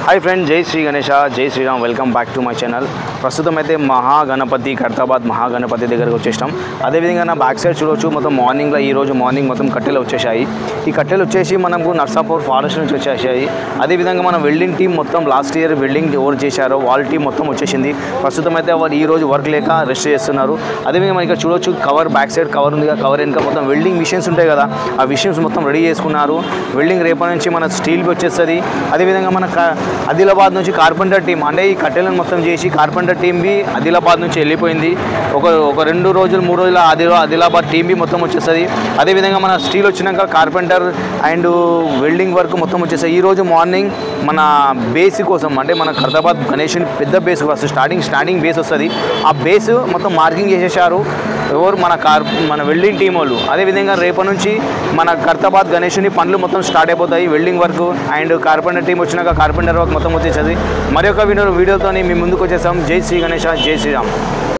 High friend जय श्री गणेश जय Shriram welcome back to my channel ప్రస్తుతం అయితే మహాగణపతి ఖైరతాబాద్ మహాగణపతి దగ్గరికి వచ్చేసాం. అదేవిధంగా నా బ్యాక్ సైడ్ చూడొచ్చు మొత్తం మార్నింగ్లో ఈరోజు మార్నింగ్ మొత్తం కట్టెలు వచ్చేసాయి. ఈ కట్టెలు వచ్చేసి మనకు నర్సాపూర్ ఫారెస్ట్ నుంచి వచ్చేసాయి. అదేవిధంగా మన వెల్డింగ్ టీం మొత్తం లాస్ట్ ఇయర్ వెల్డింగ్ ఎవరు చేశారో వాళ్ళ టీం మొత్తం వచ్చేసింది. ప్రస్తుతం అయితే వాళ్ళు ఈరోజు వర్క్ లేక రెస్ట్ చేస్తున్నారు. అదేవిధంగా మనకి ఇక్కడ చూడొచ్చు కవర్ బ్యాక్ సైడ్ కవర్ ఉంది, కవర్ వెనుక మొత్తం వెల్డింగ్ మిషన్స్ ఉంటాయి కదా, ఆ మిషన్స్ మొత్తం రెడీ చేసుకున్నారు. వెల్డింగ్ రేపటి నుంచి మన స్టీల్ వచ్చేస్తుంది. అదేవిధంగా మన ఆదిలాబాద్ నుంచి కార్పెంటర్ టీం అంటే ఈ కట్టెలను మొత్తం చేసి కార్పెంటర్ టీం బి ఆదిలాబాద్ నుంచి వెళ్ళిపోయింది. ఒక 2 రోజులు 3 రోజుల ఆదిలాబాద్ టీం బి మొత్తం వచ్చేస్తుంది. అదేవిధంగా మన స్టీల్ వచ్చినాక కార్పెంటర్ అండ్ వెల్డింగ్ వర్క్ మొత్తం వచ్చేస్తుంది. ఈరోజు మార్నింగ్ మన బేస్ కోసం అంటే మన ఖైరతాబాద్ గణేష్ పెద్ద బేస్ వస్తుంది, స్టాండింగ్ బేస్ వస్తుంది. ఆ బేస్ మొత్తం మార్కింగ్ చేసేసారు ఎవరు మన వెల్డింగ్ టీం వాళ్ళు. అదేవిధంగా రేపటి నుంచి మన ఖైరతాబాద్ గణేష్ని పనులు మొత్తం స్టార్ట్ అయిపోతాయి. Welding work and carpenter team వచ్చినాక కార్పెంటర్ వర్క్ మొత్తం వచ్చేసేది. మరొక వీడియోతో మీ ముందుకు వచ్చేసాం. జై శ్రీ గణేష జై శ్రీరామ్.